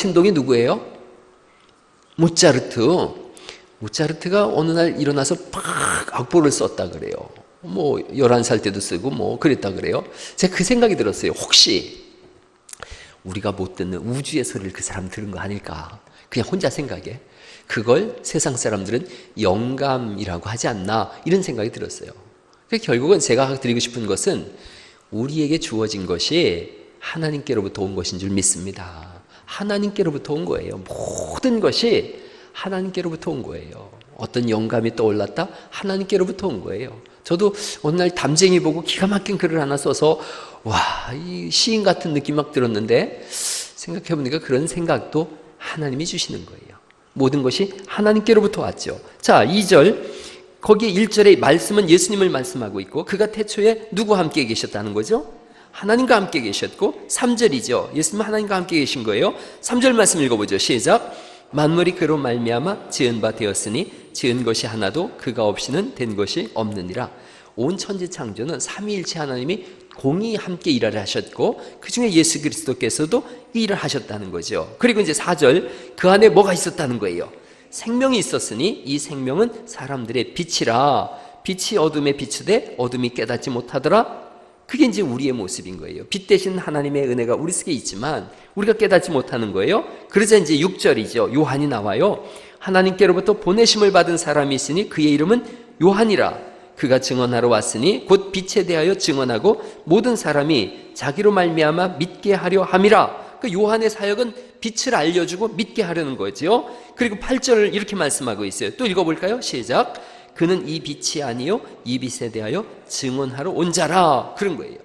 신동이 누구예요? 모차르트가 어느 날 일어나서 팍 악보를 썼다 그래요. 뭐 11살 때도 쓰고 뭐 그랬다 그래요. 제가 그 생각이 들었어요. 혹시 우리가 못 듣는 우주의 소리를 그 사람 들은 거 아닐까? 그냥 혼자 생각해. 그걸 세상 사람들은 영감이라고 하지 않나, 이런 생각이 들었어요. 결국은 제가 드리고 싶은 것은 우리에게 주어진 것이 하나님께로부터 온 것인 줄 믿습니다. 하나님께로부터 온 거예요. 모든 것이 하나님께로부터 온 거예요. 어떤 영감이 떠올랐다? 하나님께로부터 온 거예요. 저도 어느 날 담쟁이 보고 기가 막힌 글을 하나 써서 와, 이 시인 같은 느낌 막 들었는데, 생각해보니까 그런 생각도 하나님이 주시는 거예요. 모든 것이 하나님께로부터 왔죠. 자, 2절, 거기에 1절의 말씀은 예수님을 말씀하고 있고, 그가 태초에 누구와 함께 계셨다는 거죠? 하나님과 함께 계셨고, 3절이죠. 예수님은 하나님과 함께 계신 거예요. 3절 말씀 읽어보죠. 시작. 만물이 그로 말미암아 지은 바 되었으니 지은 것이 하나도 그가 없이는 된 것이 없느니라. 온 천지 창조는 삼위일체 하나님이 공히 함께 일을 하셨고, 그 중에 예수 그리스도께서도 이 일을 하셨다는 거죠. 그리고 이제 4절, 그 안에 뭐가 있었다는 거예요? 생명이 있었으니 이 생명은 사람들의 빛이라. 빛이 어둠에 비추되 어둠이 깨닫지 못하더라. 그게 이제 우리의 모습인 거예요. 빛 대신 하나님의 은혜가 우리 속에 있지만 우리가 깨닫지 못하는 거예요. 그러자 이제 6절이죠. 요한이 나와요. 하나님께로부터 보내심을 받은 사람이 있으니 그의 이름은 요한이라. 그가 증언하러 왔으니 곧 빛에 대하여 증언하고 모든 사람이 자기로 말미암아 믿게 하려 함이라. 그 요한의 사역은 빛을 알려주고 믿게 하려는 거죠. 그리고 8절을 이렇게 말씀하고 있어요. 또 읽어볼까요? 시작. 그는 이 빛이 아니요 이 빛에 대하여 증언하러 온 자라. 그런 거예요.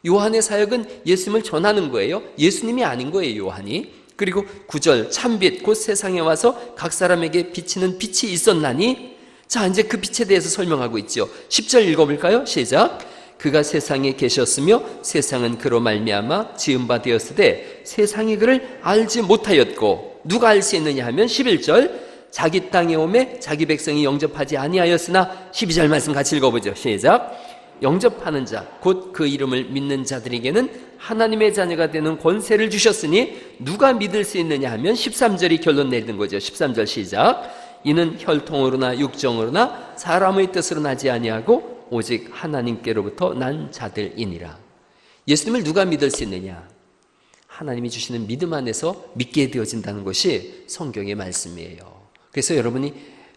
요한의 사역은 예수님을 전하는 거예요. 예수님이 아닌 거예요, 요한이. 그리고 9절, 참빛 곧 세상에 와서 각 사람에게 비치는 빛이 있었나니. 자, 이제 그 빛에 대해서 설명하고 있죠. 10절 읽어볼까요? 시작. 그가 세상에 계셨으며 세상은 그로 말미암아 지은 바 되었으되 세상이 그를 알지 못하였고. 누가 알 수 있느냐 하면 11절, 자기 땅에 오매 자기 백성이 영접하지 아니하였으나. 12절 말씀 같이 읽어보죠. 시작. 영접하는 자 곧 그 이름을 믿는 자들에게는 하나님의 자녀가 되는 권세를 주셨으니 누가 믿을 수 있느냐 하면 13절이 결론 내리는 거죠. 13절 시작. 이는 혈통으로나 육정으로나 사람의 뜻으로 나지 아니하고 오직 하나님께로부터 난 자들이니라. 예수님을 누가 믿을 수 있느냐? 하나님이 주시는 믿음 안에서 믿게 되어진다는 것이 성경의 말씀이에요. 그래서 여러분이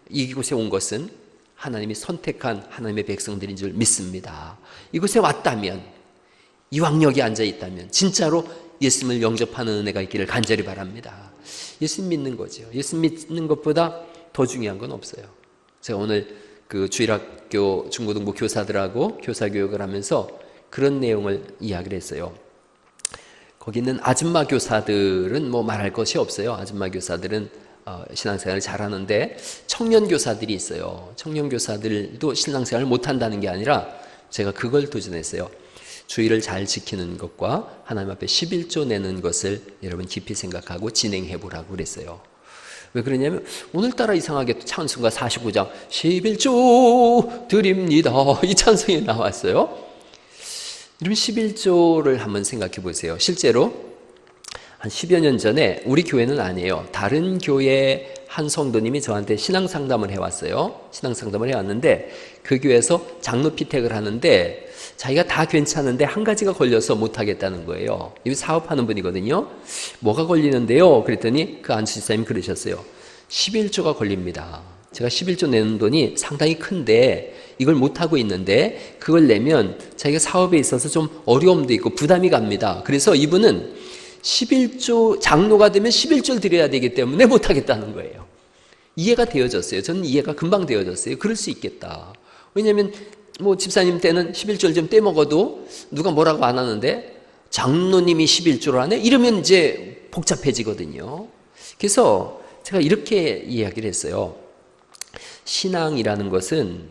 이곳에 온 것은 하나님이 선택한 하나님의 백성들인 줄 믿습니다. 이곳에 왔다면, 이왕 여기 앉아 있다면 진짜로 예수님을 영접하는 은혜가 있기를 간절히 바랍니다. 예수님 믿는 거죠. 예수님 믿는 것보다 더 중요한 건 없어요. 제가 오늘 그 주일학교 중고등부 교사들하고 교사교육을 하면서 그런 내용을 이야기를 했어요. 거기 있는 아줌마 교사들은 뭐 말할 것이 없어요. 아줌마 교사들은 신앙생활을 잘하는데 청년 교사들이 있어요. 청년 교사들도 신앙생활을 못한다는 게 아니라 제가 그걸 도전했어요. 주의를 잘 지키는 것과 하나님 앞에 11조 내는 것을 여러분 깊이 생각하고 진행해 보라고 그랬어요. 왜 그러냐면 오늘따라 이상하게 찬송가 49장 11조 드립니다, 이 찬송이 나왔어요. 이런 11조를 한번 생각해 보세요. 실제로 한 10여 년 전에 우리 교회는 아니에요. 다른 교회 한 성도님이 저한테 신앙상담을 해왔어요. 신앙상담을 해왔는데 그 교회에서 장로 피택을 하는데 자기가 다 괜찮은데 한 가지가 걸려서 못하겠다는 거예요. 이 사업하는 분이거든요. 뭐가 걸리는데요? 그랬더니 그 안수 집사님이 그러셨어요. 11조가 걸립니다. 제가 11조 내는 돈이 상당히 큰데 이걸 못하고 있는데 그걸 내면 자기가 사업에 있어서 좀 어려움도 있고 부담이 갑니다. 그래서 이분은 11조 장로가 되면 11조를 드려야 되기 때문에 못하겠다는 거예요. 이해가 되어졌어요. 저는 이해가 금방 되어졌어요. 그럴 수 있겠다. 왜냐하면 뭐 집사님 때는 11조를 좀 떼먹어도 누가 뭐라고 안 하는데 장로님이 11조를 하네? 이러면 이제 복잡해지거든요. 그래서 제가 이렇게 이야기를 했어요. 신앙이라는 것은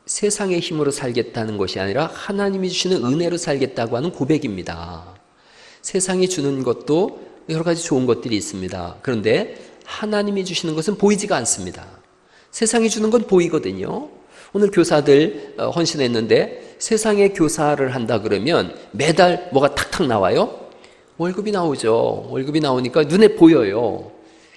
세상의 힘으로 살겠다는 것이 아니라 하나님이 주시는 은혜로 살겠다고 하는 고백입니다. 세상이 주는 것도 여러 가지 좋은 것들이 있습니다. 그런데 하나님이 주시는 것은 보이지가 않습니다. 세상이 주는 건 보이거든요. 오늘 교사들 헌신했는데 세상에 교사를 한다 그러면 매달 뭐가 탁탁 나와요? 월급이 나오죠. 월급이 나오니까 눈에 보여요.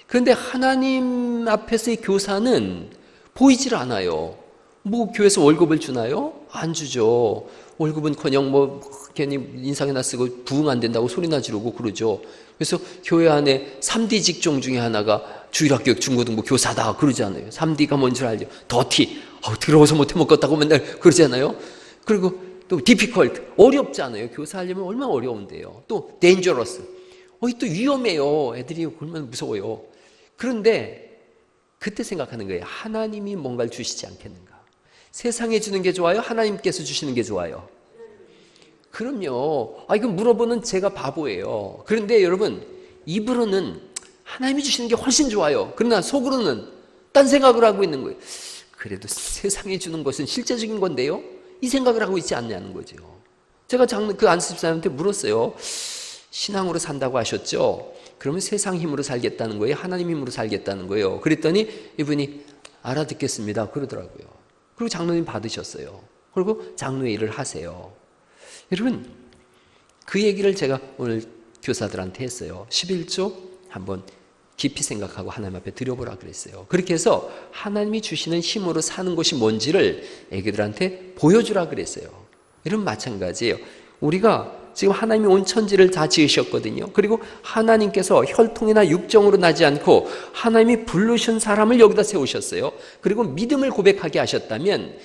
그런데 하나님 앞에서의 교사는 보이질 않아요. 뭐 교회에서 월급을 주나요? 안 주죠. 월급은커녕 뭐 괜히 인상이나 쓰고 부응 안 된다고 소리나 지르고 그러죠. 그래서 교회 안에 3D 직종 중에 하나가 주일학교 중고등부 교사다 그러잖아요. 3D가 뭔 줄 알죠? 더티, 더러워서 못해 먹겠다고 맨날 그러잖아요. 그리고 또 difficult, 어렵잖아요. 교사하려면 얼마나 어려운데요. 또 dangerous, 또 위험해요. 애들이 그러면 무서워요. 그런데 그때 생각하는 거예요. 하나님이 뭔가를 주시지 않겠는가? 세상에 주는 게 좋아요? 하나님께서 주시는 게 좋아요? 그럼요. 이거 물어보는 제가 바보예요. 그런데 여러분, 입으로는 하나님이 주시는 게 훨씬 좋아요. 그러나 속으로는 딴 생각을 하고 있는 거예요. 그래도 세상에 주는 것은 실제적인 건데요, 이 생각을 하고 있지 않냐는 거죠. 제가 그 안수 집사님한테 물었어요. 신앙으로 산다고 하셨죠? 그러면 세상 힘으로 살겠다는 거예요? 하나님 힘으로 살겠다는 거예요? 그랬더니 이분이 알아듣겠습니다 그러더라고요. 그리고 장로님 받으셨어요. 그리고 장로의 일을 하세요. 여러분, 그 얘기를 제가 오늘 교사들한테 했어요. 11조 한번 깊이 생각하고 하나님 앞에 드려보라 그랬어요. 그렇게 해서 하나님이 주시는 힘으로 사는 것이 뭔지를 애기들한테 보여주라 그랬어요. 이런 마찬가지예요. 우리가 지금 하나님이 온 천지를 다 지으셨거든요. 그리고 하나님께서 혈통이나 육정으로 나지 않고 하나님이 부르신 사람을 여기다 세우셨어요. 그리고 믿음을 고백하게 하셨다면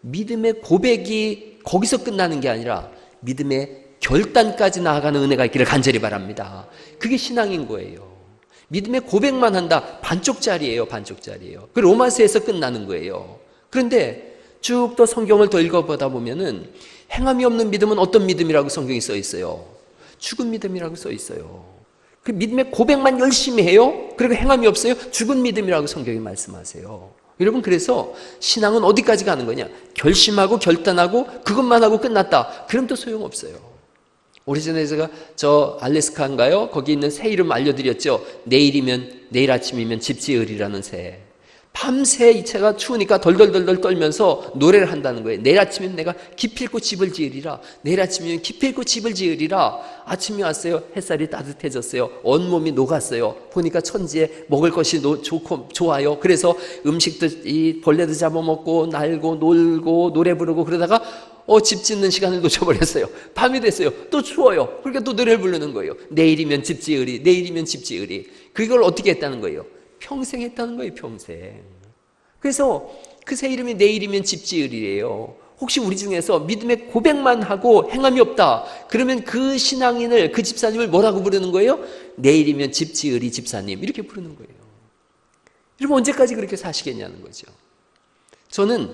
믿음의 고백이 거기서 끝나는 게 아니라 믿음의 결단까지 나아가는 은혜가 있기를 간절히 바랍니다. 그게 신앙인 거예요. 믿음의 고백만 한다, 반쪽짜리예요. 반쪽짜리예요. 그 로마서에서 끝나는 거예요. 그런데 쭉 또 성경을 더 읽어보다 보면은 행함이 없는 믿음은 어떤 믿음이라고 성경이 써 있어요? 죽은 믿음이라고 써 있어요. 그 믿음의 고백만 열심히 해요. 그리고 행함이 없어요. 죽은 믿음이라고 성경이 말씀하세요. 여러분, 그래서 신앙은 어디까지 가는 거냐? 결심하고 결단하고 그것만 하고 끝났다. 그럼 또 소용없어요. 오래전에 제가 저 알래스카인가요? 거기 있는 새 이름 알려드렸죠. 내일 아침이면 집 지으리라는 새. 밤새 이 채가 추우니까 덜덜덜덜 떨면서 노래를 한다는 거예요. 내일 아침이면 내가 기필코 집을 지으리라. 내일 아침이면 기필코 집을 지으리라. 아침이 왔어요. 햇살이 따뜻해졌어요. 온몸이 녹았어요. 보니까 천지에 먹을 것이 좋고 좋아요. 그래서 음식도 이 벌레도 잡아먹고 날고 놀고 노래 부르고 그러다가 집 짓는 시간을 놓쳐버렸어요. 밤이 됐어요. 또 추워요. 그러니까 또 노래를 부르는 거예요. 내일이면 집 지으리, 내일이면 집 지으리. 그걸 어떻게 했다는 거예요? 평생 했다는 거예요. 평생. 그래서 그 새 이름이 내일이면 집 지으리래요. 혹시 우리 중에서 믿음의 고백만 하고 행함이 없다, 그러면 그 신앙인을, 그 집사님을 뭐라고 부르는 거예요? 내일이면 집 지으리 집사님, 이렇게 부르는 거예요. 여러분, 언제까지 그렇게 사시겠냐는 거죠. 저는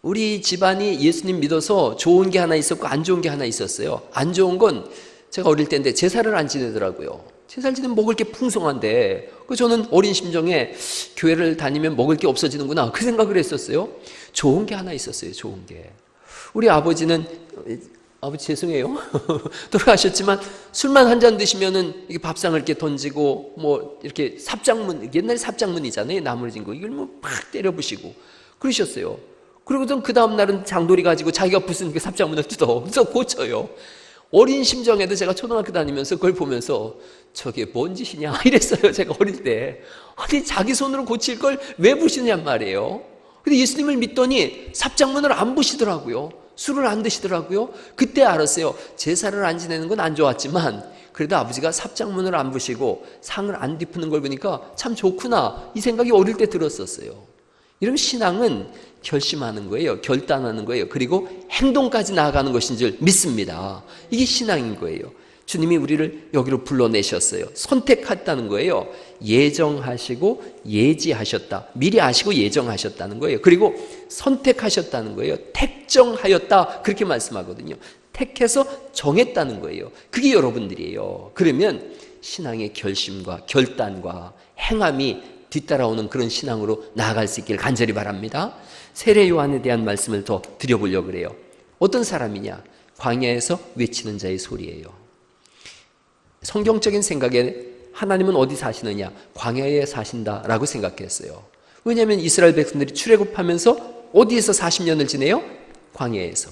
우리 집안이 예수님 믿어서 좋은 게 하나 있었고 안 좋은 게 하나 있었어요. 안 좋은 건 제가 어릴 때인데 제사를 안 지내더라고요. 제사를 지내면 먹을 게 풍성한데, 저는 어린 심정에 교회를 다니면 먹을 게 없어지는구나, 그 생각을 했었어요. 좋은 게 하나 있었어요. 좋은 게. 우리 아버지는, 아버지 죄송해요. 돌아가셨지만 술만 한 잔 드시면은 이게 밥상을 이렇게 던지고 뭐 이렇게 삽장문, 옛날에 삽장문이잖아요. 나무로 진 거. 이걸 뭐 팍 때려 부시고 그러셨어요. 그리고선 그 다음 날은 장돌이 가지고 자기가 부순 그 삽장문을 뜯어 그래서 고쳐요. 어린 심정에도 제가 초등학교 다니면서 그걸 보면서 저게 뭔 짓이냐 이랬어요. 제가 어릴 때. 아니, 자기 손으로 고칠 걸 왜 부시느냔 말이에요. 근데 예수님을 믿더니 삽장문을 안 부시더라고요. 술을 안 드시더라고요. 그때 알았어요. 제사를 안 지내는 건 안 좋았지만 그래도 아버지가 삽장문을 안 부시고 상을 안 짚는 걸 보니까 참 좋구나, 이 생각이 어릴 때 들었었어요. 이런 신앙은 결심하는 거예요. 결단하는 거예요. 그리고 행동까지 나아가는 것인 줄 믿습니다. 이게 신앙인 거예요. 주님이 우리를 여기로 불러내셨어요. 선택했다는 거예요. 예정하시고 예지하셨다. 미리 아시고 예정하셨다는 거예요. 그리고 선택하셨다는 거예요. 택정하였다, 그렇게 말씀하거든요. 택해서 정했다는 거예요. 그게 여러분들이에요. 그러면 신앙의 결심과 결단과 행함이 뒤따라오는 그런 신앙으로 나아갈 수 있기를 간절히 바랍니다. 세례 요한에 대한 말씀을 더 드려보려고 그래요. 어떤 사람이냐? 광야에서 외치는 자의 소리예요. 성경적인 생각에 하나님은 어디 사시느냐? 광야에 사신다라고 생각했어요. 왜냐하면 이스라엘 백성들이 출애굽하면서 어디에서 40년을 지내요? 광야에서.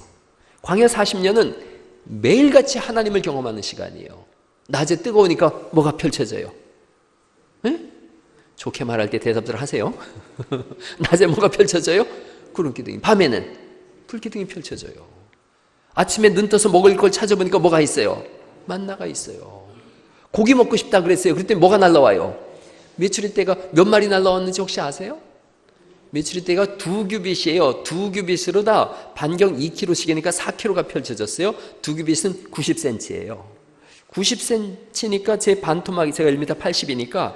광야 40년은 매일같이 하나님을 경험하는 시간이에요. 낮에 뜨거우니까 뭐가 펼쳐져요? 에? 좋게 말할 때 대답들 하세요. 낮에 뭐가 펼쳐져요? 구름기둥이. 밤에는 불기둥이 펼쳐져요. 아침에 눈 떠서 먹을 걸 찾아보니까 뭐가 있어요? 만나가 있어요. 고기 먹고 싶다 그랬어요. 그랬더니 뭐가 날라와요? 메추리 떼가 몇 마리 날라왔는지 혹시 아세요? 메추리 떼가 2규빗이에요. 2규빗으로 다 반경 2km씩이니까 4km가 펼쳐졌어요. 2규빗은 90cm예요. 90cm니까 제 반토막이 제가 1m 80이니까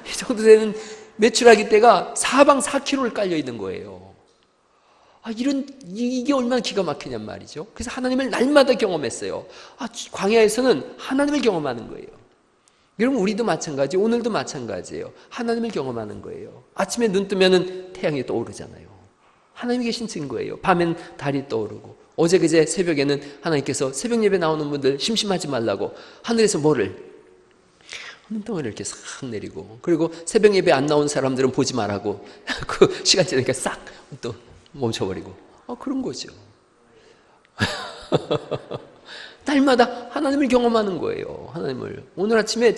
이 정도 되는 메추라기 떼가 사방 4km를 깔려 있는 거예요. 이게 얼마나 기가 막히냔 말이죠. 그래서 하나님을 날마다 경험했어요. 광야에서는 하나님을 경험하는 거예요. 여러분, 우리도 마찬가지, 오늘도 마찬가지예요. 하나님을 경험하는 거예요. 아침에 눈 뜨면은 태양이 떠오르잖아요. 하나님이 계신 증거예요. 밤엔 달이 떠오르고, 어제 그제 새벽에는 하나님께서 새벽 예배 나오는 분들 심심하지 말라고 하늘에서 뭐를? 눈덩이를 이렇게 싹 내리고, 그리고 새벽 예배 안 나온 사람들은 보지 말라고 그 시간 지나니까 싹 또 멈춰버리고, 그런 거죠. 날마다 하나님을 경험하는 거예요. 하나님을. 오늘 아침에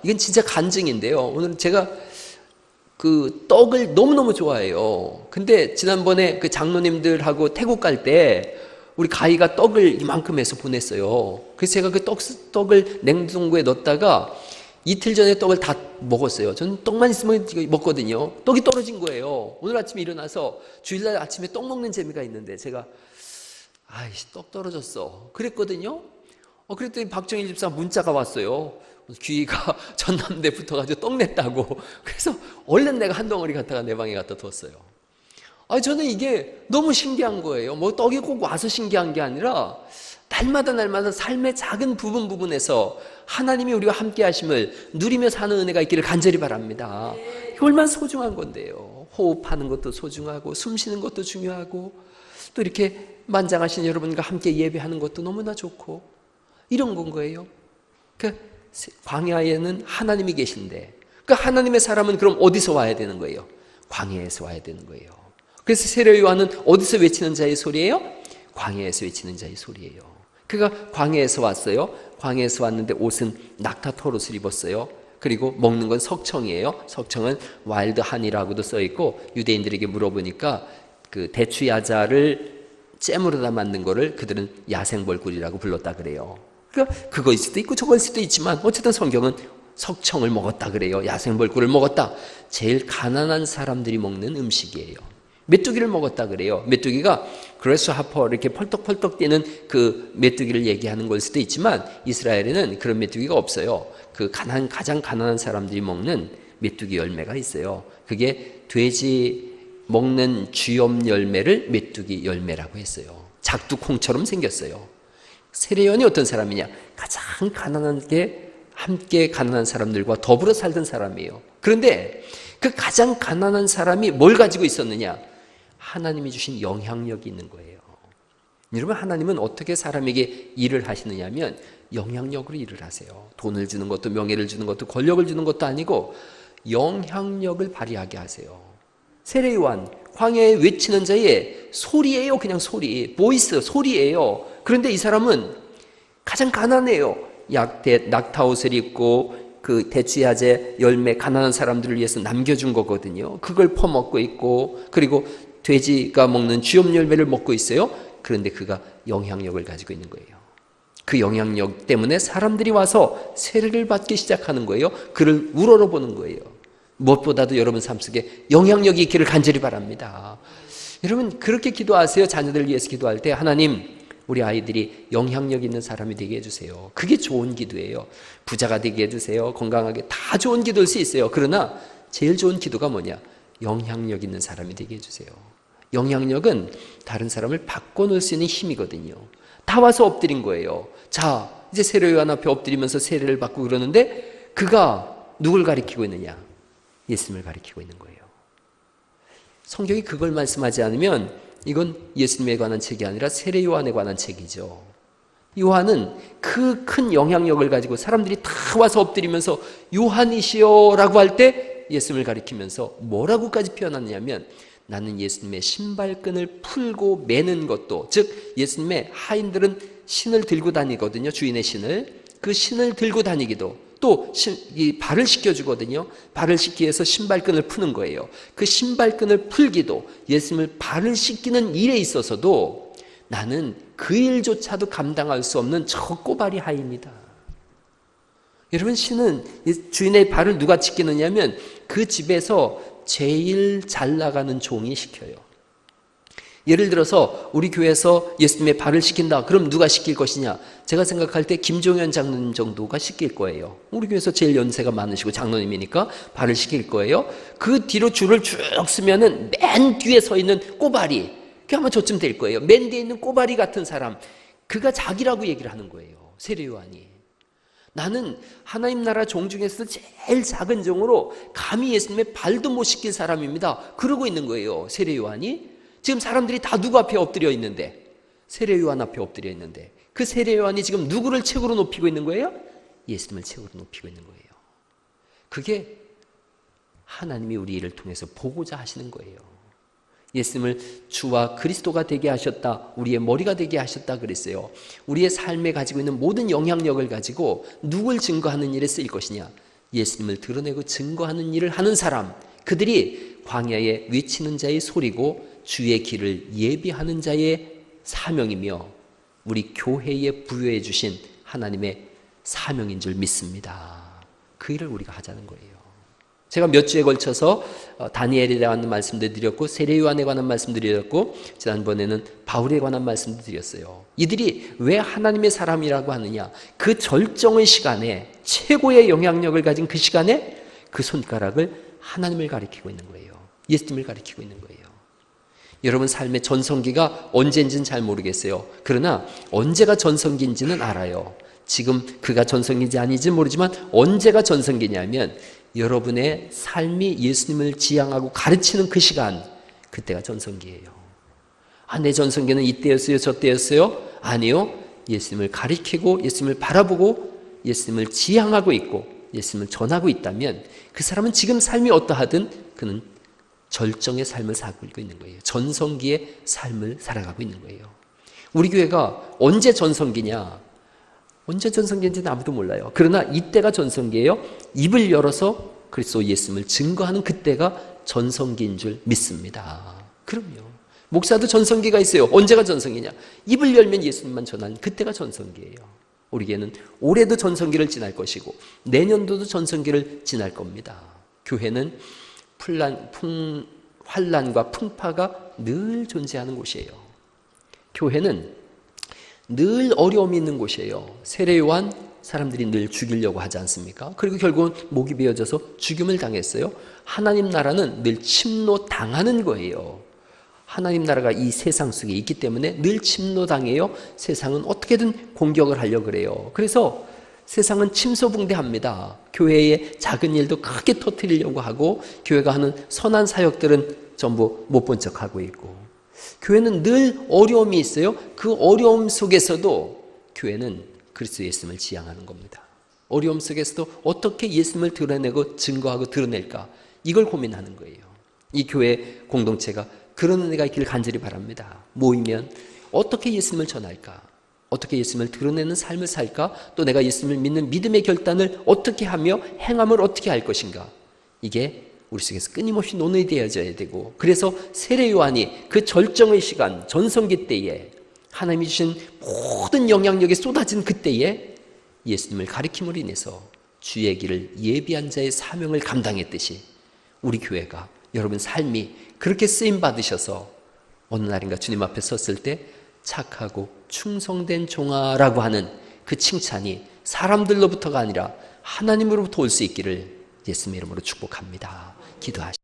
이건 진짜 간증인데요. 오늘 제가 그 떡을 너무너무 좋아해요. 근데 지난번에 그 장로님들하고 태국 갈 때 우리 가희가 떡을 이만큼 해서 보냈어요. 그래서 제가 그 떡을 냉동고에 넣었다가 이틀 전에 떡을 다 먹었어요. 저는 떡만 있으면 먹거든요. 떡이 떨어진 거예요. 오늘 아침에 일어나서 주일날 아침에 떡 먹는 재미가 있는데 제가 떡 떨어졌어 그랬거든요. 그랬더니 박정일 집사 문자가 왔어요. 귀가 전남대 붙어가지고 떡 냈다고. 그래서 얼른 내가 한 덩어리 갖다가 내 방에 갖다 뒀어요. 저는 이게 너무 신기한 거예요. 뭐 떡이 꼭 와서 신기한 게 아니라 날마다 삶의 작은 부분에서 하나님이 우리와 함께 하심을 누리며 사는 은혜가 있기를 간절히 바랍니다. 이게 얼마나 소중한 건데요. 호흡하는 것도 소중하고 숨 쉬는 것도 중요하고 또 이렇게 만장하신 여러분과 함께 예배하는 것도 너무나 좋고 이런 건 거예요. 그 광야에는 하나님이 계신데 그 하나님의 사람은 그럼 어디서 와야 되는 거예요? 광야에서 와야 되는 거예요. 그래서 세례 요한은 어디서 외치는 자의 소리예요? 광야에서 외치는 자의 소리예요. 그가 광야에서 왔어요. 광야에서 왔는데 옷은 낙타 털옷을 입었어요. 그리고 먹는 건 석청이에요. 석청은 와일드 한이라고도 써 있고 유대인들에게 물어보니까 그 대추야자를 잼으로다 만든 거를 그들은 야생벌꿀이라고 불렀다 그래요. 그러니까 그거일 수도 있고 저거일 수도 있지만 어쨌든 성경은 석청을 먹었다 그래요. 야생벌꿀을 먹었다. 제일 가난한 사람들이 먹는 음식이에요. 메뚜기를 먹었다 그래요. 메뚜기가 그레스하퍼 이렇게 펄떡펄떡 뛰는 그 메뚜기를 얘기하는 걸 수도 있지만 이스라엘에는 그런 메뚜기가 없어요. 그 가장 가난한 사람들이 먹는 메뚜기 열매가 있어요. 그게 돼지 먹는 쥐염 열매를 메뚜기 열매라고 했어요. 작두콩처럼 생겼어요. 세례요한이 어떤 사람이냐? 가장 가난하게 함께 가난한 사람들과 더불어 살던 사람이에요. 그런데 그 가장 가난한 사람이 뭘 가지고 있었느냐? 하나님이 주신 영향력이 있는 거예요. 여러분, 하나님은 어떻게 사람에게 일을 하시느냐 하면 영향력으로 일을 하세요. 돈을 주는 것도 명예를 주는 것도 권력을 주는 것도 아니고 영향력을 발휘하게 하세요. 세례요한 광야에 외치는 자의 소리예요. 그냥 소리, 보이스, 소리예요. 그런데 이 사람은 가장 가난해요. 낙타옷을 입고 그 대추야제 열매 가난한 사람들을 위해서 남겨준 거거든요. 그걸 퍼먹고 있고 그리고 돼지가 먹는 쥐염 열매를 먹고 있어요. 그런데 그가 영향력을 가지고 있는 거예요. 그 영향력 때문에 사람들이 와서 세례를 받기 시작하는 거예요. 그를 우러러보는 거예요. 무엇보다도 여러분 삶 속에 영향력이 있기를 간절히 바랍니다. 여러분 그렇게 기도하세요. 자녀들 위해서 기도할 때 하나님 우리 아이들이 영향력 있는 사람이 되게 해주세요. 그게 좋은 기도예요. 부자가 되게 해주세요. 건강하게 다 좋은 기도일 수 있어요. 그러나 제일 좋은 기도가 뭐냐? 영향력 있는 사람이 되게 해주세요. 영향력은 다른 사람을 바꿔놓을 수 있는 힘이거든요. 다 와서 엎드린 거예요. 자, 이제 세례 요한 앞에 엎드리면서 세례를 받고 그러는데 그가 누굴 가리키고 있느냐? 예수님을 가리키고 있는 거예요. 성경이 그걸 말씀하지 않으면 이건 예수님에 관한 책이 아니라 세례 요한에 관한 책이죠. 요한은 그 큰 영향력을 가지고 사람들이 다 와서 엎드리면서 요한이시여라고 할 때 예수님을 가리키면서 뭐라고까지 표현하느냐면 나는 예수님의 신발끈을 풀고 매는 것도 즉 예수님의 하인들은 신을 들고 다니거든요. 주인의 신을. 그 신을 들고 다니기도, 또 이 발을 씻겨주거든요. 발을 씻기 위해서 신발끈을 푸는 거예요. 그 신발끈을 풀기도, 예수님을 발을 씻기는 일에 있어서도 나는 그 일조차도 감당할 수 없는 저 꼬바리 하입니다. 여러분, 신은 주인의 발을 누가 씻기느냐 하면 그 집에서 제일 잘 나가는 종이 시켜요. 예를 들어서 우리 교회에서 예수님의 발을 씻긴다. 그럼 누가 씻길 것이냐? 제가 생각할 때 김종현 장로님 정도가 씻길 거예요. 우리 교회에서 제일 연세가 많으시고 장로님이니까 발을 씻길 거예요. 그 뒤로 줄을 쭉 쓰면은 맨 뒤에 서 있는 꼬바리, 그게 아마 저쯤 될 거예요. 맨 뒤에 있는 꼬바리 같은 사람, 그가 자기라고 얘기를 하는 거예요. 세례 요한이. 나는 하나님 나라 종 중에서 제일 작은 종으로 감히 예수님의 발도 못 씻길 사람입니다. 그러고 있는 거예요. 세례 요한이. 지금 사람들이 다 누구 앞에 엎드려 있는데? 세례 요한 앞에 엎드려 있는데, 그 세례 요한이 지금 누구를 최고로 높이고 있는 거예요? 예수님을 최고로 높이고 있는 거예요. 그게 하나님이 우리 일을 통해서 보고자 하시는 거예요. 예수님을 주와 그리스도가 되게 하셨다, 우리의 머리가 되게 하셨다 그랬어요. 우리의 삶에 가지고 있는 모든 영향력을 가지고 누굴 증거하는 일에 쓰일 것이냐? 예수님을 드러내고 증거하는 일을 하는 사람, 그들이 광야에 외치는 자의 소리고 주의 길을 예비하는 자의 사명이며 우리 교회에 부여해 주신 하나님의 사명인 줄 믿습니다. 그 일을 우리가 하자는 거예요. 제가 몇 주에 걸쳐서 다니엘에 대한 말씀도 드렸고, 세례 요한에 관한 말씀도 드렸고, 지난번에는 바울에 관한 말씀도 드렸어요. 이들이 왜 하나님의 사람이라고 하느냐? 그 절정의 시간에, 최고의 영향력을 가진 그 시간에 그 손가락을 하나님을 가리키고 있는 거예요. 예수님을 가리키고 있는 거예요. 여러분 삶의 전성기가 언제인지는 잘 모르겠어요. 그러나 언제가 전성기인지는 알아요. 지금 그가 전성기인지 아닌지 모르지만 언제가 전성기냐면 여러분의 삶이 예수님을 지향하고 가르치는 그 시간, 그때가 전성기예요. 내 전성기는 이때였어요, 저때였어요? 아니요. 예수님을 가리키고 예수님을 바라보고 예수님을 지향하고 있고 예수님을 전하고 있다면 그 사람은 지금 삶이 어떠하든 그는 절정의 삶을 살고 있는 거예요. 전성기의 삶을 살아가고 있는 거예요. 우리 교회가 언제 전성기냐? 언제 전성기인지는 아무도 몰라요. 그러나 이때가 전성기예요. 입을 열어서 그리스도 예수님을 증거하는 그때가 전성기인 줄 믿습니다. 그럼요. 목사도 전성기가 있어요. 언제가 전성기냐? 입을 열면 예수님만 전하는 그때가 전성기예요. 우리 교회는 올해도 전성기를 지날 것이고 내년도도 전성기를 지날 겁니다. 교회는 환난과 풍파가 늘 존재하는 곳이에요. 교회는 늘 어려움이 있는 곳이에요. 세례 요한 사람들이 늘 죽이려고 하지 않습니까? 그리고 결국은 목이 베어져서 죽임을 당했어요. 하나님 나라는 늘 침노당하는 거예요. 하나님 나라가 이 세상 속에 있기 때문에 늘 침노당해요. 세상은 어떻게든 공격을 하려고 그래요. 그래서 세상은 침소붕대합니다. 교회의 작은 일도 크게 터뜨리려고 하고 교회가 하는 선한 사역들은 전부 못 본 척하고 있고, 교회는 늘 어려움이 있어요. 그 어려움 속에서도 교회는 그리스도 예수님을 지향하는 겁니다. 어려움 속에서도 어떻게 예수님을 드러내고 증거하고 드러낼까, 이걸 고민하는 거예요. 이 교회 공동체가 그런 은혜가 있기를 간절히 바랍니다. 모이면 어떻게 예수님을 전할까? 어떻게 예수님을 드러내는 삶을 살까? 또 내가 예수님을 믿는 믿음의 결단을 어떻게 하며 행함을 어떻게 할 것인가? 이게 우리 속에서 끊임없이 논의되어져야 되고, 그래서 세례 요한이 그 절정의 시간, 전성기 때에 하나님이 주신 모든 영향력이 쏟아진 그때에 예수님을 가리킴으로 인해서 주의 길을 예비한 자의 사명을 감당했듯이 우리 교회가, 여러분 삶이 그렇게 쓰임 받으셔서 어느 날인가 주님 앞에 섰을 때 착하고 충성된 종아라고 하는 그 칭찬이 사람들로부터가 아니라 하나님으로부터 올 수 있기를 예수님의 이름으로 축복합니다. 기도하시죠.